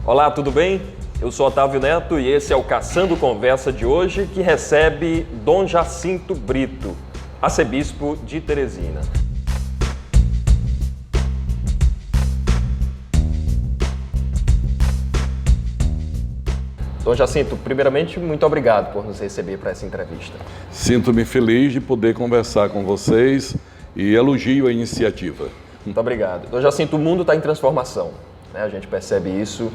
Olá, tudo bem? Eu sou Otávio Neto e esse é o Caçando Conversa de hoje, que recebe Dom Jacinto Brito, arcebispo de Teresina. Dom Jacinto, primeiramente, muito obrigado por nos receber para essa entrevista. Sinto-me feliz de poder conversar com vocês e elogio a iniciativa. Muito obrigado. Dom Jacinto, o mundo está em transformação, né? A gente percebe isso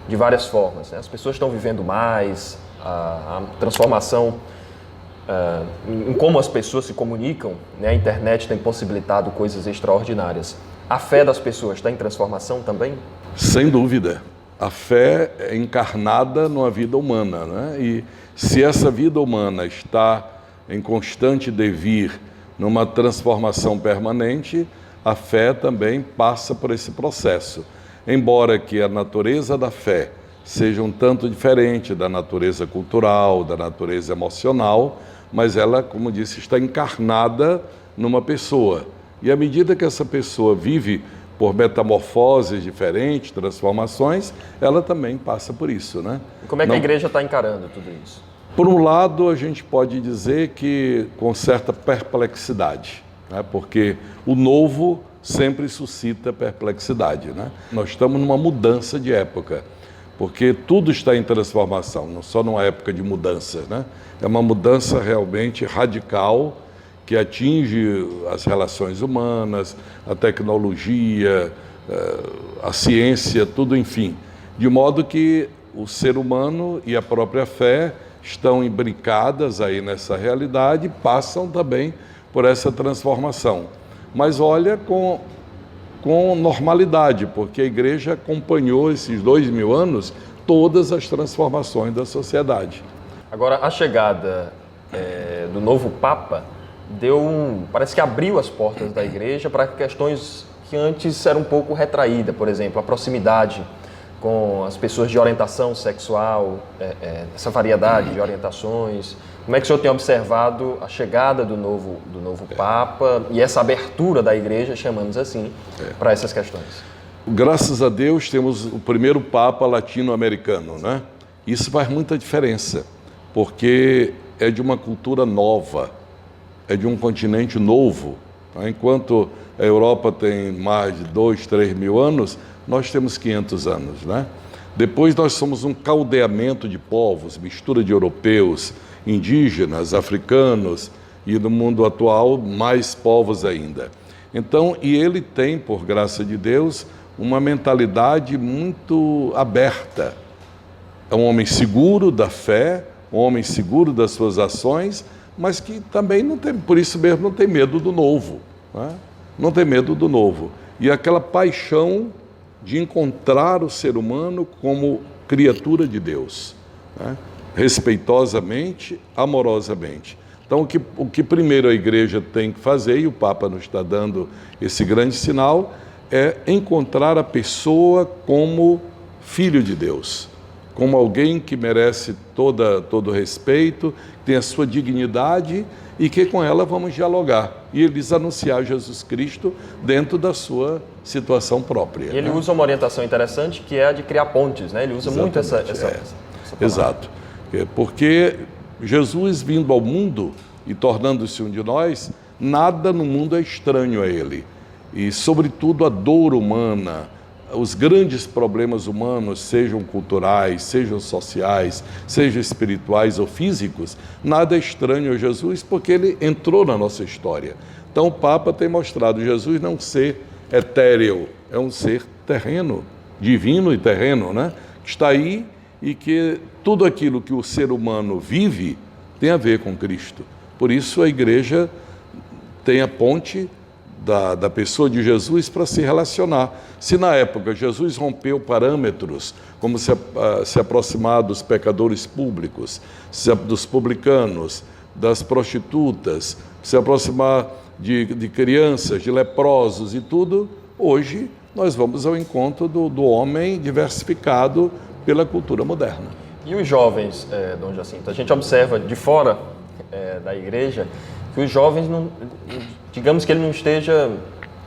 de várias formas, né? As pessoas estão vivendo mais, a transformação em como as pessoas se comunicam, né? A internet tem possibilitado coisas extraordinárias. A fé das pessoas está em transformação também? Sem dúvida. A fé é encarnada numa vida humana, né? E se essa vida humana está em constante devir, numa transformação permanente, a fé também passa por esse processo. Embora que a natureza da fé seja um tanto diferente da natureza cultural, da natureza emocional, mas ela, como disse, está encarnada numa pessoa. E à medida que essa pessoa vive por metamorfoses diferentes, transformações, ela também passa por isso, né? E como é que a igreja está encarando tudo isso? Por um lado, a gente pode dizer que com certa perplexidade, né? Porque o novo sempre suscita perplexidade, né? Nós estamos numa mudança de época, porque tudo está em transformação, não só numa época de mudanças, né? É uma mudança realmente radical, que atinge as relações humanas, a tecnologia, a ciência, tudo, enfim. De modo que o ser humano e a própria fé estão imbricadas aí nessa realidade e passam também por essa transformação. Mas olha, com normalidade, porque a igreja acompanhou esses 2000 anos todas as transformações da sociedade. Agora, a chegada do novo Papa parece que abriu as portas da igreja para questões que antes eram um pouco retraídas, por exemplo, a proximidade com as pessoas de orientação sexual, essa variedade de orientações. Como é que o senhor tem observado a chegada do novo Papa e essa abertura da igreja, chamamos assim, para essas questões? Graças a Deus temos o primeiro Papa latino-americano, né? Isso faz muita diferença, porque é de uma cultura nova, é de um continente novo. Enquanto a Europa tem mais de 2, 3 mil anos, nós temos 500 anos, né? Depois nós somos um caldeamento de povos, mistura de europeus, indígenas, africanos e no mundo atual mais povos ainda. Então, e ele tem, por graça de Deus, uma mentalidade muito aberta. É um homem seguro da fé, um homem seguro das suas ações, mas que também não tem, por isso mesmo não tem medo do novo, né? Não tem medo do novo. E aquela paixão de encontrar o ser humano como criatura de Deus, né? Respeitosamente, amorosamente. Então, o que primeiro a igreja tem que fazer, e o Papa nos está dando esse grande sinal, é encontrar a pessoa como filho de Deus, como alguém que merece todo respeito, tem a sua dignidade e que com ela vamos dialogar e eles anunciar Jesus Cristo dentro da sua situação própria. E ele usa uma orientação interessante que é a de criar pontes, né? Ele usa muito essa palavra. Exato. Porque Jesus vindo ao mundo e tornando-se um de nós, nada no mundo é estranho a ele. E, sobretudo, a dor humana, os grandes problemas humanos, sejam culturais, sejam sociais, sejam espirituais ou físicos, nada é estranho a Jesus, porque ele entrou na nossa história. Então o Papa tem mostrado Jesus não ser etéreo, é um ser terreno, divino e terreno, né? Que está aí e que tudo aquilo que o ser humano vive tem a ver com Cristo. Por isso a igreja tem a ponte da pessoa de Jesus para se relacionar. Se na época Jesus rompeu parâmetros, como se aproximar dos pecadores públicos, dos publicanos, das prostitutas, se aproximar de crianças, de leprosos e tudo, hoje nós vamos ao encontro do homem diversificado pela cultura moderna. E os jovens, Dom Jacinto, a gente observa de fora da igreja que os jovens, digamos que ele não esteja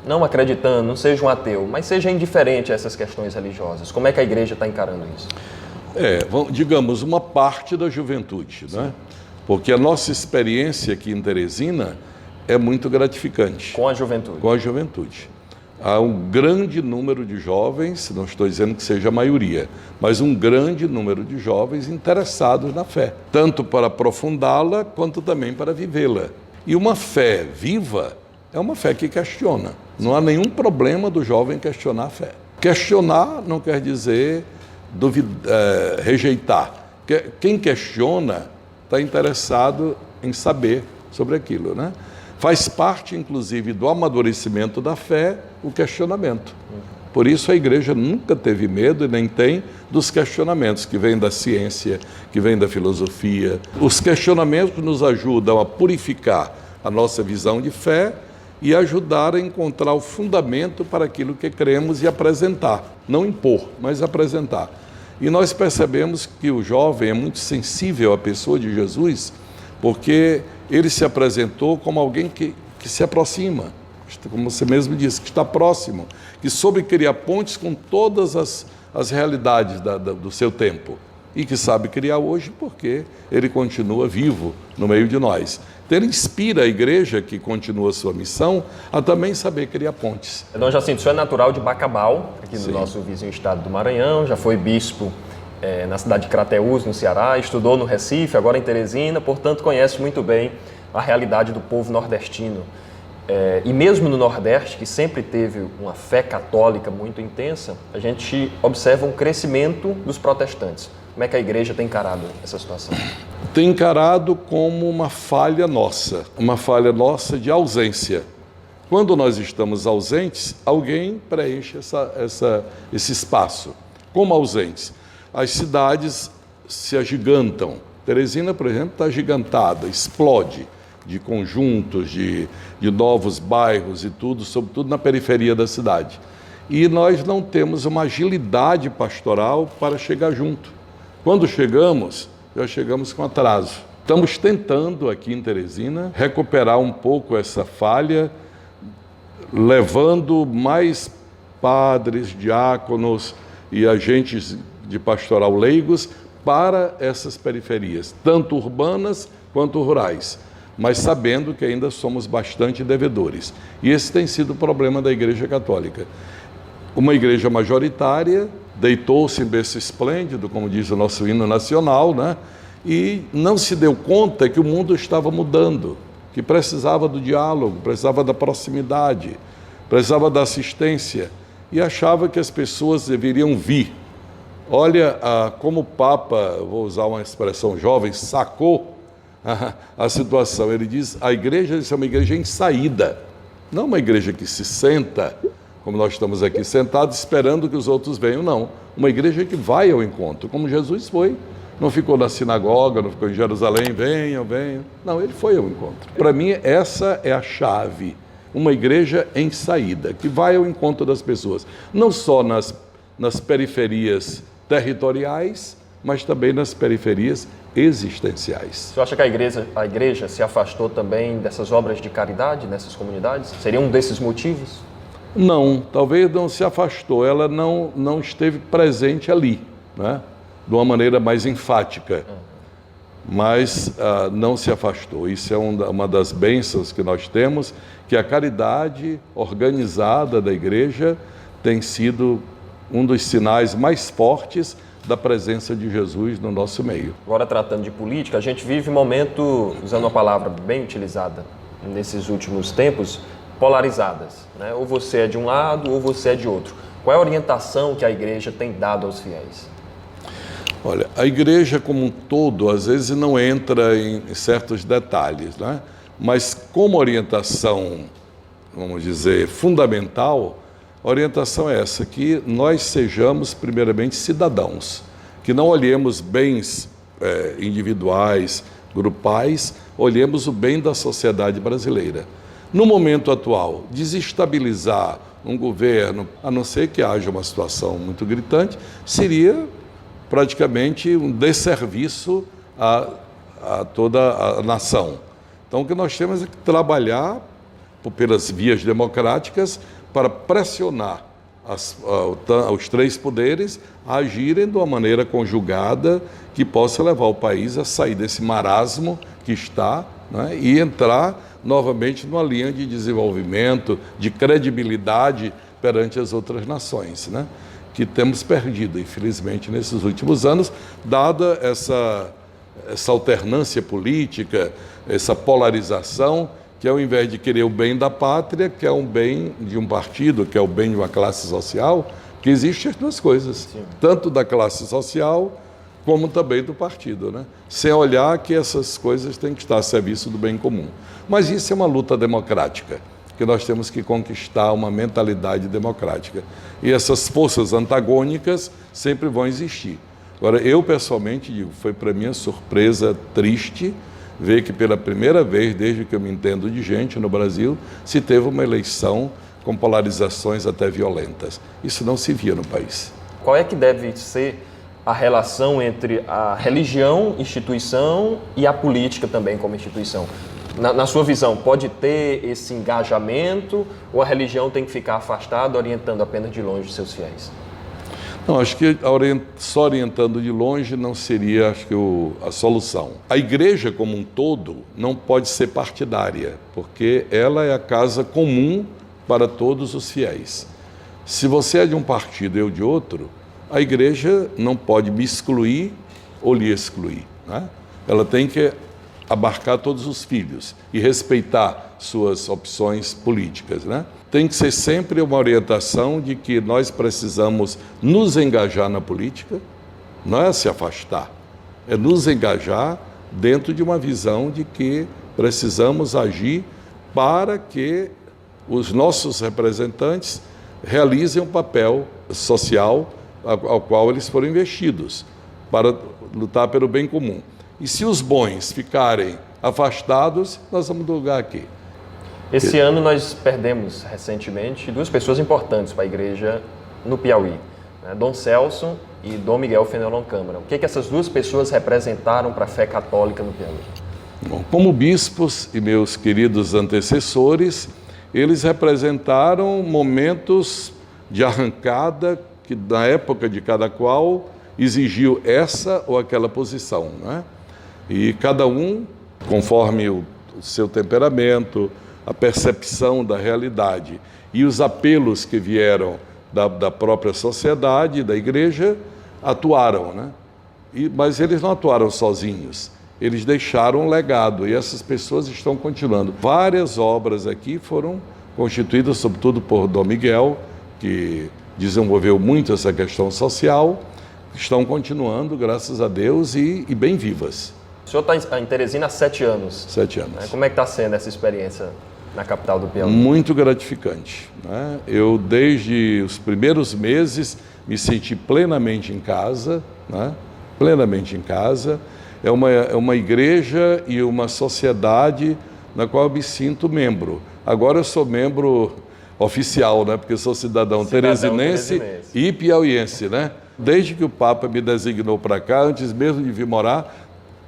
não acreditando, não seja um ateu, mas seja indiferente a essas questões religiosas? Como é que a igreja está encarando isso? Digamos, uma parte da juventude, né? Porque a nossa experiência aqui em Teresina é muito gratificante. Com a juventude? Com a juventude. Há um grande número de jovens, não estou dizendo que seja a maioria, mas um grande número de jovens interessados na fé, tanto para aprofundá-la, quanto também para vivê-la. E uma fé viva é uma fé que questiona. Não há nenhum problema do jovem questionar a fé. Questionar não quer dizer rejeitar. Quem questiona está interessado em saber sobre aquilo, né? Faz parte, inclusive, do amadurecimento da fé, o questionamento. Por isso a igreja nunca teve medo e nem tem dos questionamentos que vêm da ciência, que vêm da filosofia. Os questionamentos nos ajudam a purificar a nossa visão de fé e ajudar a encontrar o fundamento para aquilo que cremos e apresentar. Não impor, mas apresentar. E nós percebemos que o jovem é muito sensível à pessoa de Jesus, porque ele se apresentou como alguém que se aproxima, como você mesmo disse, que está próximo, que soube criar pontes com todas as realidades do seu tempo e que sabe criar hoje porque ele continua vivo no meio de nós. Então ele inspira a igreja, que continua a sua missão, a também saber criar pontes. Dom Jacinto, o senhor é natural de Bacabal, aqui do Sim. nosso vizinho estado do Maranhão, já foi bispo na cidade de Crateús, no Ceará, estudou no Recife, agora em Teresina, portanto conhece muito bem a realidade do povo nordestino. E mesmo no Nordeste, que sempre teve uma fé católica muito intensa, a gente observa um crescimento dos protestantes. Como é que a igreja tem encarado essa situação? Tem encarado como uma falha nossa de ausência. Quando nós estamos ausentes, alguém preenche esse espaço. Como ausentes? As cidades se agigantam. Teresina, por exemplo, está agigantada, explode de conjuntos, de novos bairros e tudo, sobretudo na periferia da cidade. E nós não temos uma agilidade pastoral para chegar junto. Quando chegamos, já chegamos com atraso. Estamos tentando aqui em Teresina recuperar um pouco essa falha, levando mais padres, diáconos e agentes de pastoral leigos para essas periferias, tanto urbanas quanto rurais, mas sabendo que ainda somos bastante devedores. E esse tem sido o problema da Igreja Católica. Uma igreja majoritária deitou-se em berço esplêndido, como diz o nosso hino nacional, né? E não se deu conta que o mundo estava mudando, que precisava do diálogo, precisava da proximidade, precisava da assistência, e achava que as pessoas deveriam vir. Olha como o Papa, vou usar uma expressão jovem, sacou a situação. Ele diz, a igreja é uma igreja em saída, não uma igreja que se senta, como nós estamos aqui sentados, esperando que os outros venham, não. Uma igreja que vai ao encontro, como Jesus foi. Não ficou na sinagoga, não ficou em Jerusalém, venham, venham. Não, ele foi ao encontro. Para mim, essa é a chave. Uma igreja em saída, que vai ao encontro das pessoas. Não só nas periferias territoriais, mas também nas periferias existenciais. Você acha que a igreja se afastou também dessas obras de caridade nessas comunidades? Seria um desses motivos? Não, talvez não se afastou, ela não esteve presente ali, né? De uma maneira mais enfática, mas não se afastou. Isso é uma das bênçãos que nós temos, que a caridade organizada da igreja tem sido um dos sinais mais fortes da presença de Jesus no nosso meio. Agora, tratando de política, a gente vive um momento, usando uma palavra bem utilizada nesses últimos tempos, polarizadas, né? Ou você é de um lado ou você é de outro. Qual é a orientação que a igreja tem dado aos fiéis? Olha, a igreja como um todo, às vezes não entra em certos detalhes, né? Mas como orientação, vamos dizer, fundamental, a orientação é essa, que nós sejamos primeiramente cidadãos, que não olhemos bens individuais, grupais, olhemos o bem da sociedade brasileira. No momento atual, desestabilizar um governo, a não ser que haja uma situação muito gritante, seria praticamente um desserviço a toda a nação. Então, o que nós temos é que trabalhar pelas vias democráticas para pressionar os três poderes a agirem de uma maneira conjugada que possa levar o país a sair desse marasmo que está, né, e entrar novamente numa linha de desenvolvimento, de credibilidade perante as outras nações, né, que temos perdido, infelizmente, nesses últimos anos, dada essa alternância política, essa polarização, que ao invés de querer o bem da pátria, quer um bem de um partido, quer o bem de uma classe social, que existem as duas coisas, sim, tanto da classe social como também do partido, né? Sem olhar que essas coisas têm que estar a serviço do bem comum. Mas isso é uma luta democrática, que nós temos que conquistar uma mentalidade democrática. E essas forças antagônicas sempre vão existir. Agora, eu pessoalmente digo, foi para mim uma surpresa triste ver que pela primeira vez, desde que eu me entendo de gente no Brasil, se teve uma eleição com polarizações até violentas. Isso não se via no país. Qual é que deve ser a relação entre a religião, instituição, e a política também como instituição? Na sua visão, pode ter esse engajamento ou a religião tem que ficar afastada, orientando apenas de longe seus fiéis? Não, acho que só orientando de longe não seria, acho que, a solução. A igreja como um todo não pode ser partidária, porque ela é a casa comum para todos os fiéis. Se você é de um partido e eu de outro, a igreja não pode me excluir ou lhe excluir, né? Ela tem que abarcar todos os filhos e respeitar suas opções políticas, né? Tem que ser sempre uma orientação de que nós precisamos nos engajar na política, não é se afastar, é nos engajar dentro de uma visão de que precisamos agir para que os nossos representantes realizem um papel social ao qual eles foram investidos, para lutar pelo bem comum. E se os bons ficarem afastados, nós vamos lugar aqui. Esse ano nós perdemos recentemente duas pessoas importantes para a igreja no Piauí, né? Dom Celso e Dom Miguel Fenelon Câmara. O que essas duas pessoas representaram para a fé católica no Piauí? Bom, como bispos e meus queridos antecessores, eles representaram momentos de arrancada que na época de cada qual exigiu essa ou aquela posição, né? E cada um, conforme o seu temperamento, a percepção da realidade e os apelos que vieram da própria sociedade, da igreja, atuaram, né? Mas eles não atuaram sozinhos, eles deixaram um legado e essas pessoas estão continuando. Várias obras aqui foram constituídas, sobretudo por Dom Miguel, que desenvolveu muito essa questão social, estão continuando, graças a Deus, e bem vivas. O senhor está em Teresina há 7 anos. 7 anos. Né? Como é que está sendo essa experiência na capital do Piauí? Muito gratificante, né? Eu, desde os primeiros meses, me senti plenamente em casa, né? Plenamente em casa. É uma igreja e uma sociedade na qual eu me sinto membro. Agora eu sou membro oficial, né? Porque eu sou cidadão teresinense e piauiense, né? Desde que o Papa me designou para cá, antes mesmo de vir morar,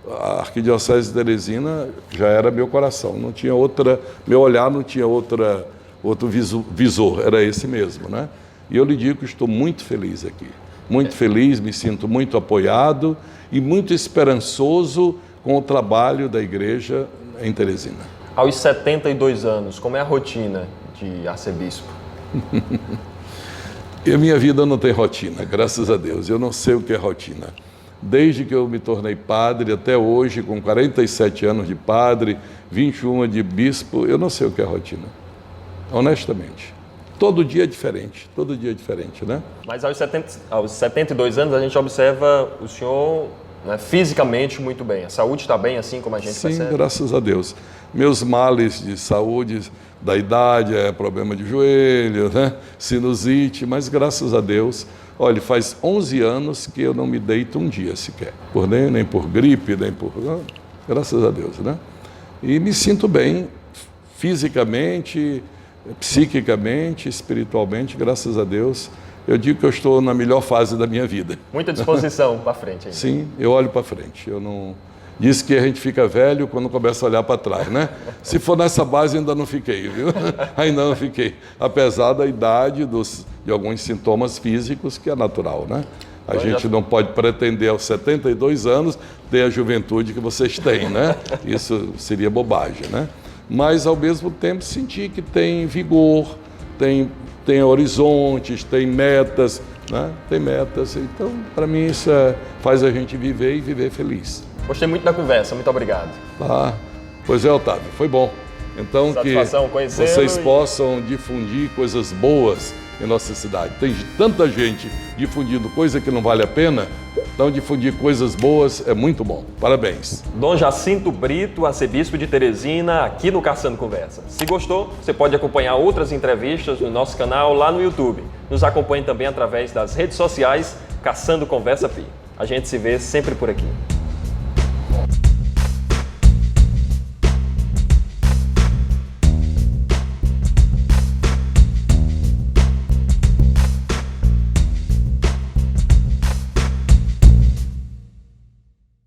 a Arquidiocese de Teresina já era meu coração, não tinha outra, meu olhar não tinha outro visor, era esse mesmo, né? E eu lhe digo que estou muito feliz aqui, muito feliz, me sinto muito apoiado e muito esperançoso com o trabalho da igreja em Teresina. Aos 72 anos, como é a rotina de arcebispo? E a minha vida não tem rotina, graças a Deus, eu não sei o que é rotina. Desde que eu me tornei padre até hoje, com 47 anos de padre, 21 de bispo, eu não sei o que é rotina, honestamente. Todo dia é diferente, né? Mas aos 72 anos a gente observa o senhor, né, fisicamente muito bem. A saúde está bem assim como a gente percebe? Sim, graças a Deus. Meus males de saúde da idade é problema de joelho, né? Sinusite, mas graças a Deus, olha, faz 11 anos que eu não me deito um dia sequer, nem por gripe, graças a Deus, né? E me sinto bem fisicamente, psiquicamente, espiritualmente, graças a Deus. Eu digo que eu estou na melhor fase da minha vida. Muita disposição para frente ainda. Sim, eu olho para frente. Diz que a gente fica velho quando começa a olhar para trás, né? Se for nessa base, ainda não fiquei, viu? Ainda não fiquei. Apesar da idade de alguns sintomas físicos, que é natural, né? A gente não pode pretender aos 72 anos ter a juventude que vocês têm, né? Isso seria bobagem, né? Mas, ao mesmo tempo, sentir que tem vigor, tem horizontes, tem metas, né? Tem metas. Então, para mim, isso faz a gente viver e viver feliz. Gostei muito da conversa, muito obrigado. Ah, pois é, Otávio, foi bom. Então, que vocês possam difundir coisas boas em nossa cidade. Tem tanta gente difundindo coisa que não vale a pena, então difundir coisas boas é muito bom. Parabéns. Dom Jacinto Brito, arcebispo de Teresina, aqui no Caçando Conversa. Se gostou, você pode acompanhar outras entrevistas no nosso canal lá no YouTube. Nos acompanhe também através das redes sociais Caçando Conversa Pi. A gente se vê sempre por aqui.